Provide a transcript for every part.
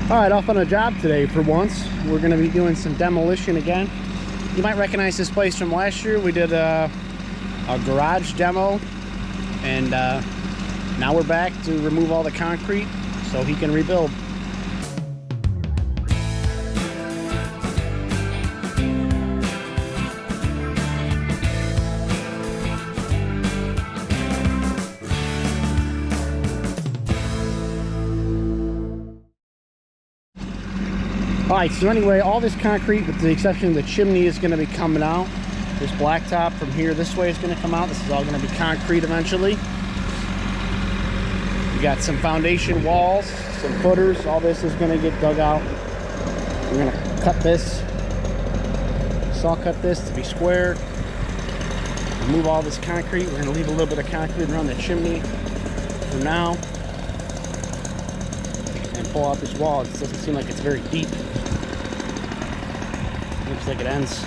All right, off on a job today for once. We're gonna be doing some demolition again. You might recognize this place from last year. We did a garage demo, and now we're back to remove all the concrete so he can rebuild. Alright, so anyway, all this concrete, with the exception of the chimney, is going to be coming out. This blacktop from here this way is going to come out. This is all going to be concrete eventually. We got some foundation walls, some footers. All this is going to get dug out. We're going to cut this, saw cut this to be square. Remove all this concrete. We're going to leave a little bit of concrete around the chimney for now. And pull out this wall. It doesn't seem like it's very deep. Looks like it ends.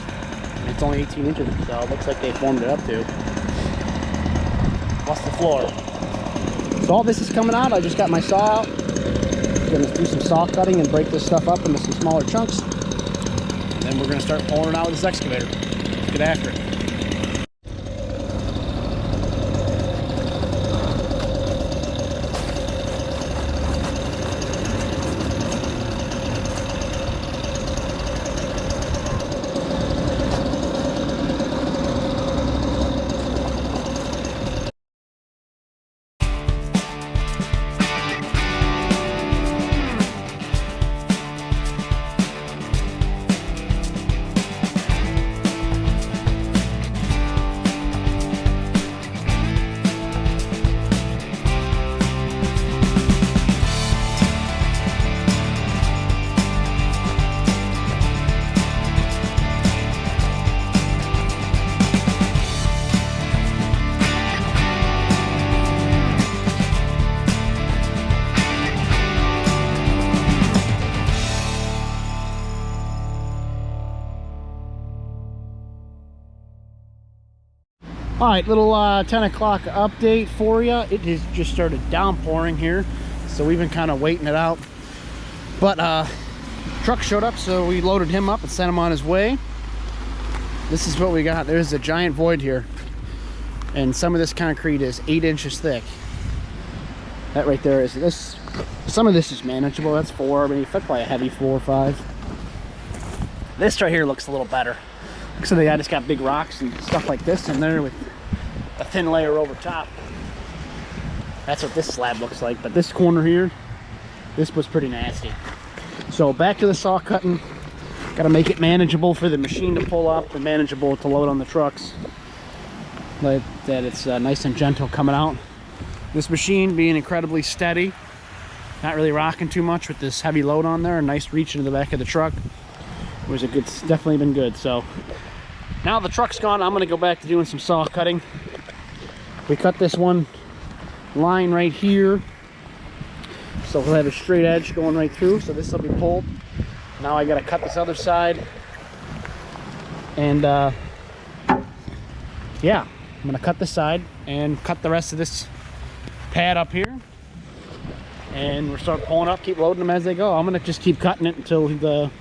It's only 18 inches, so it looks like they formed it up to. Plus the floor. So all this is coming out. I just got my saw out. I'm gonna do some saw cutting and break this stuff up into some smaller chunks. And then we're gonna start pulling it out with this excavator. Let's get after it. All right, little 10 o'clock update for you. It has just started downpouring here, so we've been kind of waiting it out. But truck showed up, so we loaded him up and sent him on his way. This is what we got. There's a giant void here, and some of this concrete is 8 inches thick. That right there is this. Some of this is manageable. That's 4. I mean, that's probably a heavy 4 or 5. This right here looks a little better. So I just got big rocks and stuff like this in there with a thin layer over top. That's what this slab looks like. But this corner here, this was pretty nasty. So back to the saw cutting. Got to make it manageable for the machine to pull up and manageable to load on the trucks. Like that, it's nice and gentle coming out. This machine being incredibly steady, not really rocking too much with this heavy load on there. A nice reach into the back of the truck. It was it's definitely been good. So now the truck's gone, I'm gonna go back to doing some saw cutting. We cut this one line right here, so we'll have a straight edge going right through. So this will be pulled. Now I gotta cut this other side, and yeah, I'm gonna cut this side and cut the rest of this pad up here, and we'll start pulling up, keep loading them as they go. I'm gonna just keep cutting it until the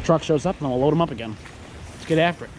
truck shows up, and then we'll load them up again. Let's get after it.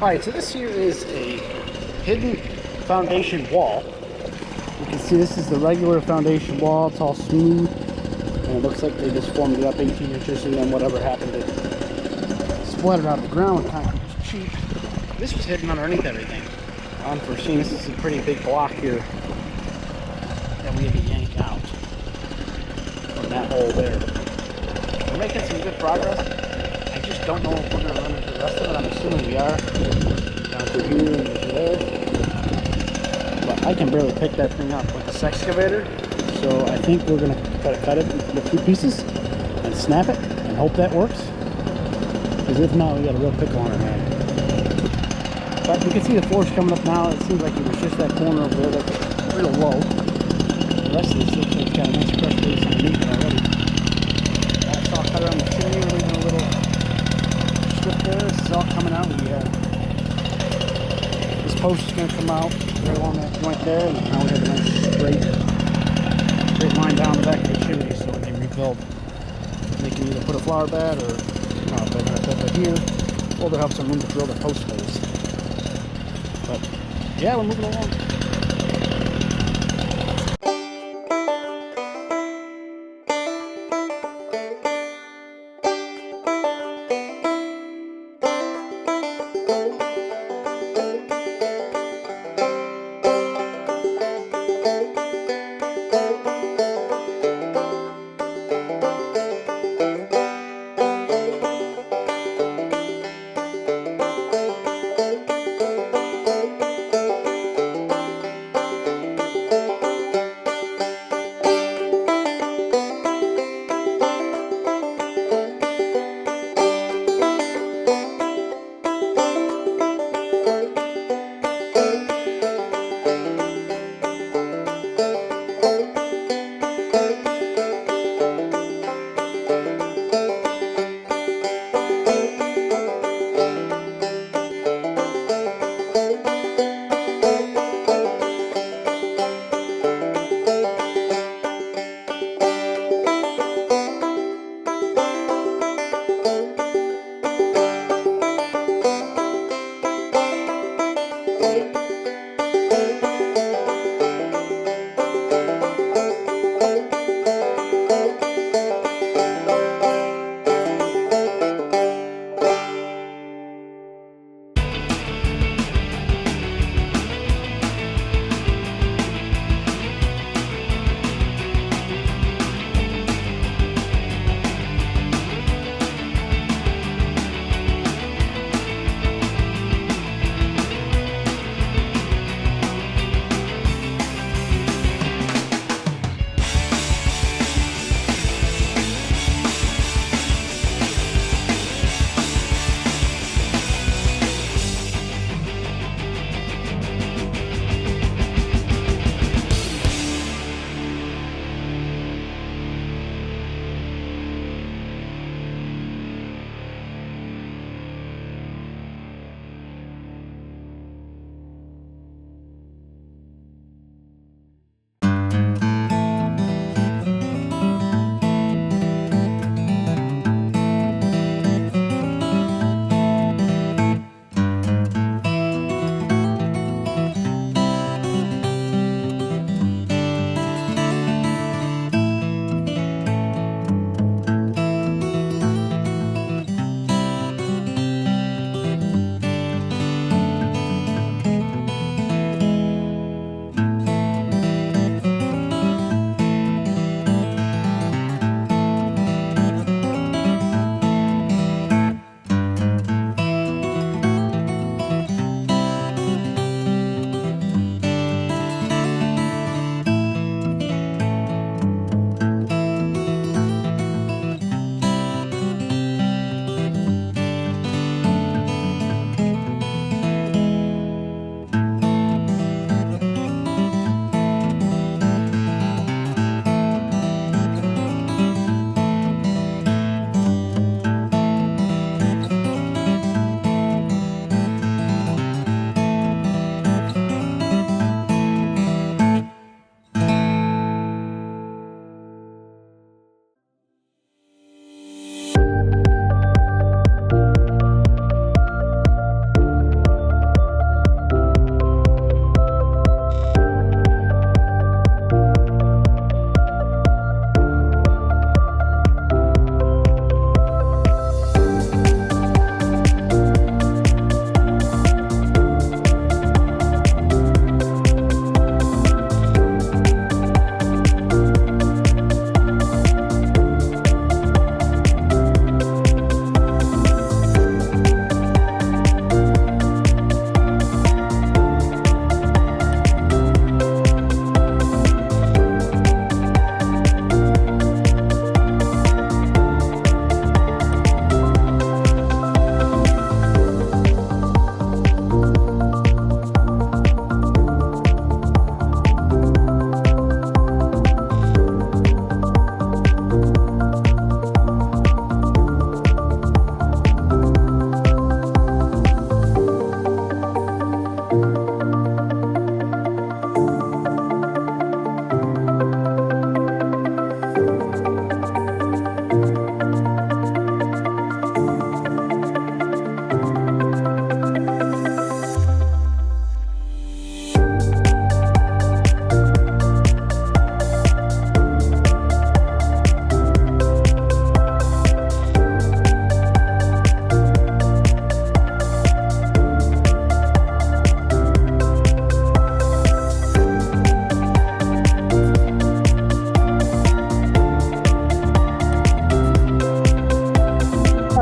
Alright, so this here is a hidden foundation wall. You can see this is the regular foundation wall. It's all smooth. And it looks like they just formed it up 18 inches, and then whatever happened, it splattered out of the ground. Concrete was cheap. This was hidden underneath everything. Unforeseen. This is a pretty big block here that we had to yank out from that hole there. We're making some good progress. I just don't know if we're going to run into the rest of it. I'm assuming we are. Down through here and through there. But I can barely pick that thing up with this excavator. So I think we're going to try to cut it into a few pieces and snap it and hope that works. Because if not, we got a real pickle on our hand. But you can see the force coming up now. It seems like it was just that corner over there that's real low. The rest of this looks like it's got a nice crush base underneath it already. Got a saw cutter on the chimney. We're leaving a little strip there. This is all coming out. This post is going to come out right along that joint there. And now we have a nice straight line down the back of the chimney. So when they rebuild, they can either put a flower bed or they're going to put it here, or they'll have some room to drill the post holes. But yeah, we're moving along.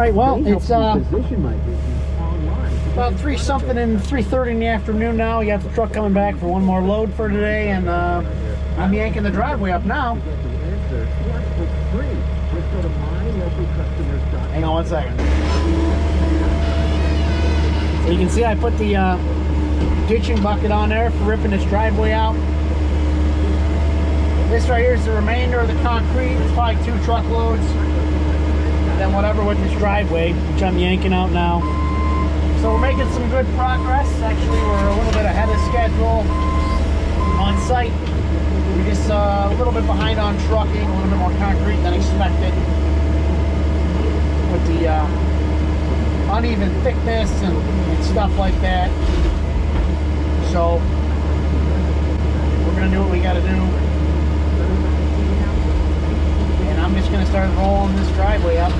right, well, it's about 3 something and 3:30 in the afternoon now. You have the truck coming back for one more load for today, and I'm yanking the driveway up now. Hang on one second. So you can see I put the ditching bucket on there for ripping this driveway out. This right here is the remainder of the concrete. It's probably 2 truckloads. And then whatever with this driveway, which I'm yanking out now. So we're making some good progress. Actually, we're a little bit ahead of schedule on site. We're just a little bit behind on trucking, a little bit more concrete than expected with the uneven thickness and stuff like that. So we're gonna do what we gotta do. And I'm just gonna start rolling this driveway up.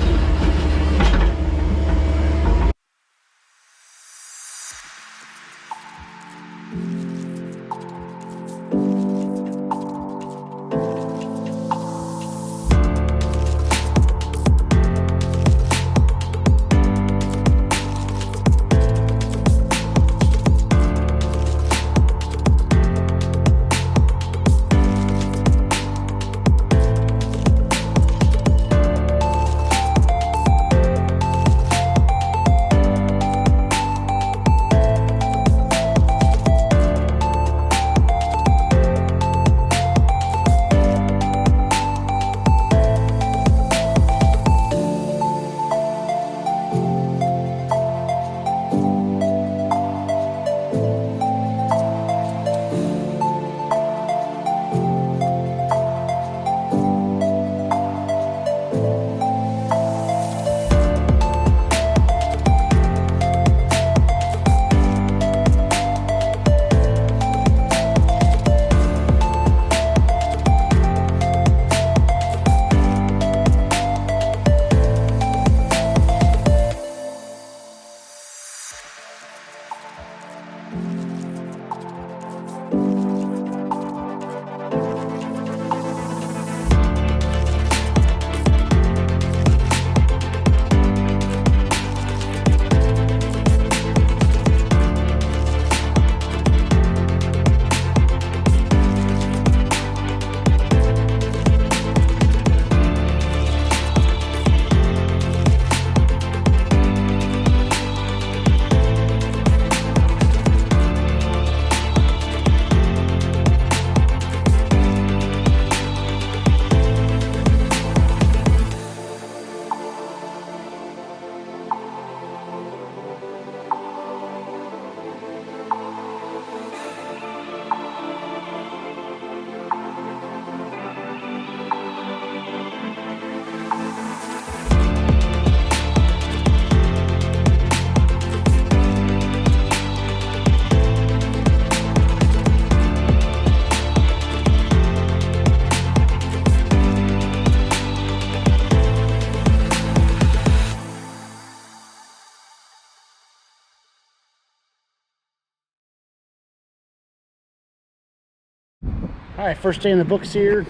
All right, first day in the books here.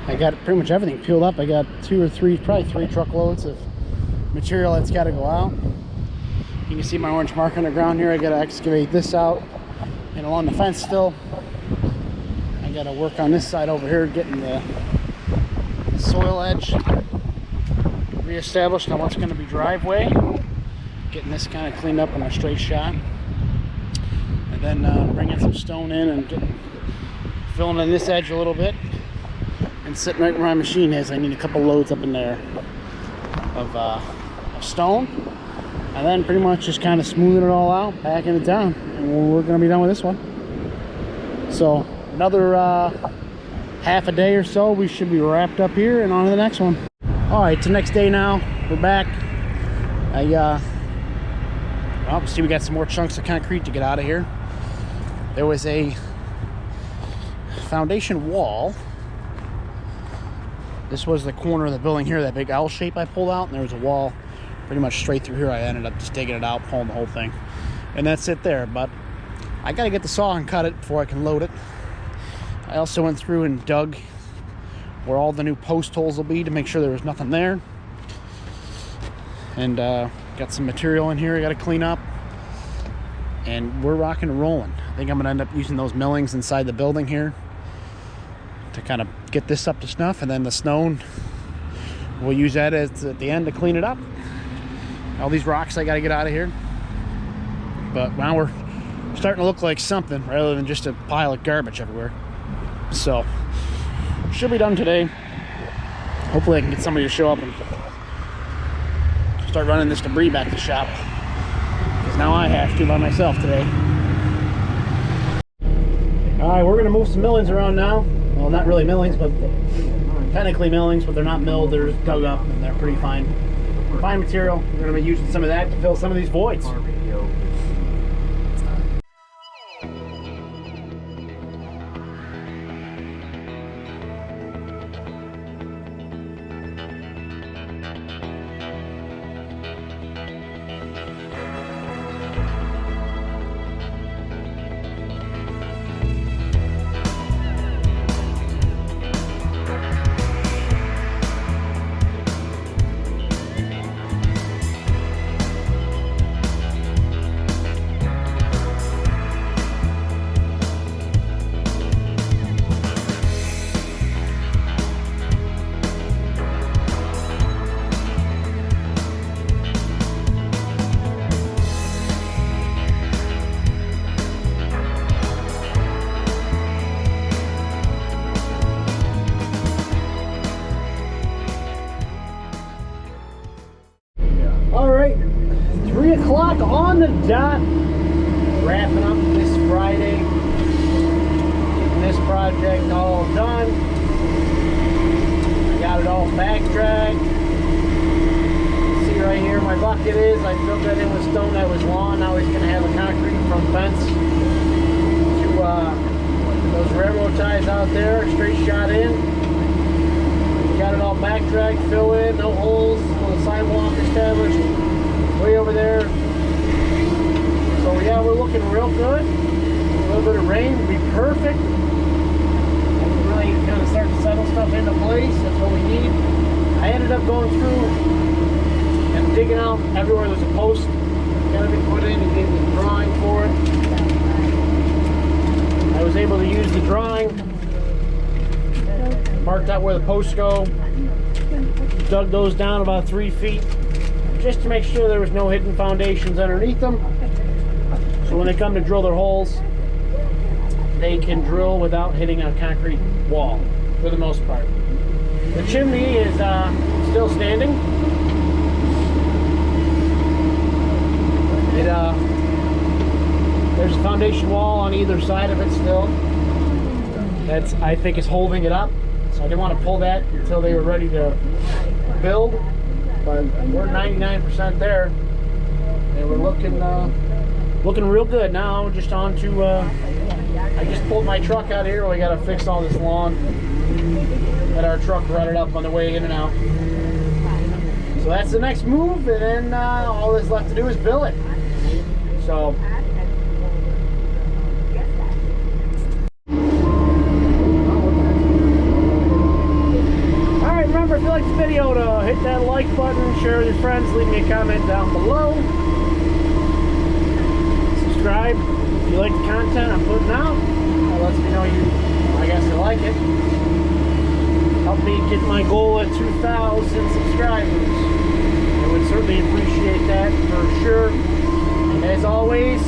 I got pretty much everything peeled up. I got 2 or 3, probably 3 truckloads of material that's got to go out. You can see my orange mark on the ground here. I got to excavate this out and along the fence still. I got to work on this side over here, getting the soil edge reestablished on what's going to be driveway. Getting this kind of cleaned up in a straight shot. And then bringing some stone in and filling in this edge a little bit. And sitting right where my machine is, I need a couple loads up in there of stone. And then pretty much just kind of smoothing it all out, packing it down. And we're going to be done with this one. So another half a day or so, we should be wrapped up here and on to the next one. All right, it's the next day now. We're back. Obviously we got some more chunks of concrete to get out of here. There was a foundation wall. This was the corner of the building here, that big L shape I pulled out, and there was a wall pretty much straight through here. I ended up just taking it out, pulling the whole thing, and that's it there. But I got to get the saw and cut it before I can load it. I also went through and dug where all the new post holes will be to make sure there was nothing there. and got some material in here I got to clean up, and we're rocking and rolling. I think I'm gonna end up using those millings inside the building here to kind of get this up to snuff, and then the snow, we'll use that as at the end to clean it up. All these rocks I got to get out of here, but now we're starting to look like something rather than just a pile of garbage everywhere. So should be done today. Hopefully I can get somebody to show up and start running this debris back to the shop, because now I have to by myself today. All right, we're gonna move some millings around now. Well, not really millings, but technically millings, but they're not milled, they're just dug up, and they're pretty fine material. We're gonna be using some of that to fill some of these voids. All right, 3 o'clock on the dot. Wrapping up this Friday. Getting this project all done. I got it all backtracked. See right here my bucket is. I filled that in with stone that was lawn. Now he's going to have a concrete front fence to those railroad ties out there, straight shot in. Got it all backtracked, fill in, no holes, little sidewalk established way over there. So yeah, we're looking real good. A little bit of rain would be perfect. Really kind of start to settle stuff into place. That's what we need. I ended up going through and digging out everywhere there's a post gotta be put in and getting the drawing for it. I was able to use the drawing, marked out where the posts go, dug those down about 3 feet just to make sure there was no hidden foundations underneath them, so when they come to drill their holes they can drill without hitting a concrete wall for the most part. The chimney is still standing. There's a foundation wall on either side of it still. That's, I think, is holding it up. So I didn't want to pull that until they were ready to build, but we're 99% there, and we're looking real good now. Just on to I just pulled my truck out here. We got to fix all this lawn. Had our truck rutted up on the way in and out. So that's the next move, and then all that's left to do is bill it. So. Remember, if you like the video, to hit that like button, share with your friends, leave me a comment down below. Subscribe if you like the content I'm putting out. That lets me know I guess you like it. Help me get my goal at 2,000 subscribers. I would certainly appreciate that for sure. And as always,